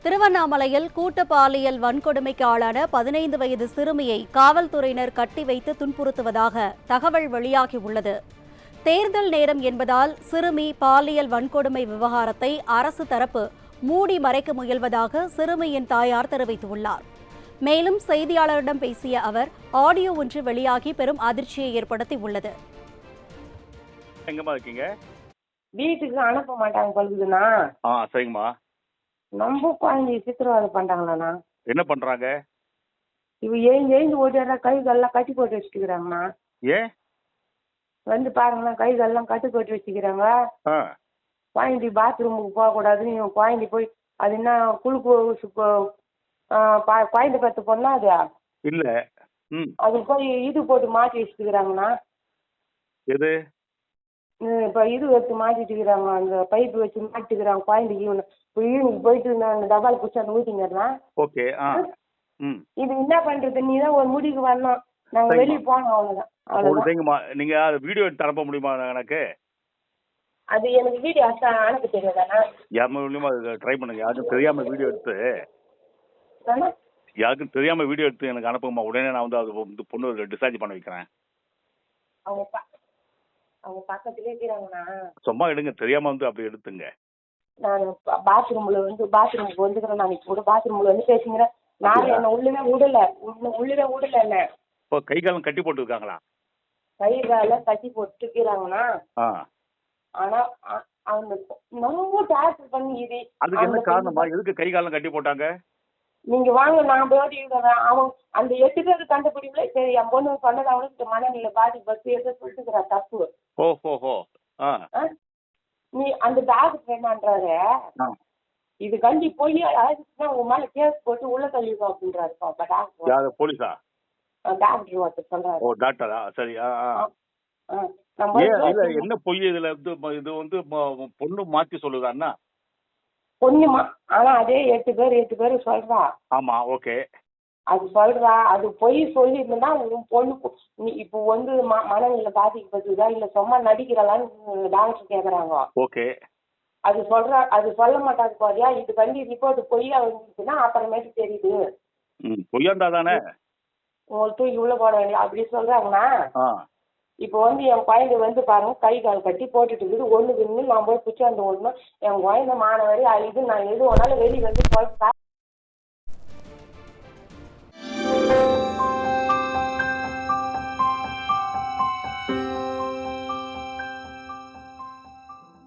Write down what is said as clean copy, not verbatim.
திருவண்ணாமலையில் கூட்டு பாலியல் வன்கொடுமைக்கு ஆளான 15 வயது சிறுமியை காவல்துறையினர் கட்டி வைத்து துன்புறுத்துவதாக தகவல் வெளியாகியுள்ளது. தேர்தல் நேரம் என்பதால் சிறுமி பாலியல் வன்கொடுமை விவகாரத்தை அரசு தரப்பு மூடி மறைக்க முயல்வதாக சிறுமியின் தாயார் தெரிவித்துள்ளார். மேலும் செய்தியாளரிடம் பேசிய அவர் ஆடியோ ஒன்று வெளியாகி பெரும் அதிர்ச்சியை ஏற்படுத்தியுள்ளது. எங்கம்மா இருக்கீங்க? வீட்டுக்கு அனுப்ப மாட்டாங்க பழுகுதுண்ணா. சரிங்கம்மா. நம்ம குழந்தைய சித்திரவதை பண்றாங்களாண்ணா. என்ன பண்றாங்க? இவ எழுந்து ஓடியாரா கை காலெல்லாம் கட்டி போட்டு வச்சுக்கிறாங்கண்ணா. ஏன் வந்து பாருங்கண்ணா, கை காலெல்லாம் கட்டி போட்டு வச்சுக்கிறாங்க. குழந்தை பாத்ரூமுக்கு போகக்கூடாதுன்னு இவன் குழந்தை போய் அது என்ன குழுக்கு குழந்தை பத்து பொண்ணா அது இல்ல அது போய் இது போட்டு மாட்டி வச்சுக்கிறாங்கண்ணா. எது இப்போ இது வச்சு மாட்டிட்டு இருக்கிறாங்க, அந்த பைப்பு வச்சு மாட்டிக்கிறாங்க குழந்தைக்கு. ஈவினிங் போயிட்டு நான் டபால் பிடிச்சி அந்த ஊற்றிங்கிறேன். ஓகே. இது என்ன பண்றது, நீ தான் ஒரு முடிவுக்கு வரணும். நாங்க வெளியே போனோம், அவ்வளவுதான். அவ்வளவுதான். நீங்க வீடியோ எடுத்து அனுப்ப முடியுமா எனக்கு? அது எனக்கு வீடியோ அனுப்ப தெரியாதாண்ணா. யார் மூலியமா ட்ரை பண்ணுங்க. யாருக்கும் தெரியாம வீடியோ எடுத்து எனக்கு அனுப்புங்கம்மா. உடனே நான் வந்து அது பொண்ணு டிஸ்சார்ஜ் பண்ண வைக்கிறேன். அவங்க பக்கத்துலேயே இருக்கிறாங்கண்ணா. சும்மா எடுங்க, தெரியாம வந்து அப்படி எடுத்துங்க. நான் பாத்ரூமுக்கு வந்துக்கிறேன். நான் இப்போ கூட பாத்ரூம்ல வந்து பேசுங்கிறேன். நான் என்ன உள்ளவே விடல என்ன. இப்போ கை காலம் கட்டி போட்டு இருக்காங்களா? கை கால கட்டி போட்டு இருக்கிறாங்கண்ணா. ஆனா அவங்க ரொம்ப டார்ச்சர் பண்ணி இது. அதுக்கு என்ன காரணமா? எதுக்கு கை காலம் கட்டி போட்டாங்க? நீங்க வாங்க, நான் போய் அவன் அந்த 8 பேருக்கு கண்டுபிடிக்கல. சரி, என் பொண்ணு சொன்னது அவனுக்கு மனநிலை பாதிப்பு எதை சொல்லிட்டுக்கிறா தப்பு. நீ அந்த டாக்டர் என்னன்றாரு, இது கண்டி போய் ஆயிடுச்சுன்னா உங்க மேல கேஸ் போட்டு உள்ள தள்ளிடுவோம் அப்படின்றாரு டாக்டர். போலீஸா? டாக்டர் ஒருத்தர் சொல்றாரு. ஓ, டாக்டரா? சரி. என்ன பொய் இதுல? இது வந்து பொண்ணு மாத்தி சொல்லுதான்னா? பொண்ணுமா? ஆனா அதே 8 பேர் சொல்றா. ஆமா, ஓகே. அது சொல்றா, அது பொய் சொல்லி இருந்தா உன் பொண்ணு இப்போ வந்து மனநிலை பாதிக்கப்பட்டதா இல்ல சும்மா நடிக்கிறாளான்னு டாக்டர் கேக்குறாங்க. ஓகே. அது சொல்றா, அது சொல்ல மாட்டாது பாரியா. இது கண்டி ரிப்போர்ட் பொய்யா வந்துச்சுன்னா அப்புறமேட்டு தெரியுது. பொய்யாண்டா தானே உங்களுக்கு தூக்கி உள்ள போட வேண்டிய அப்படி சொல்றாங்கண்ணா. இப்போ வந்து என் குழந்தை வந்து பாருங்க, கை கால் கட்டி போட்டுட்டு இருக்குது. ஒண்ணுக்கு இன்னும் நான் போய் பிடிச்சாந்து ஒண்ணு என் குழந்தை மாணவரி இது நான் எது ஒன்னாலும் வெளியே வந்து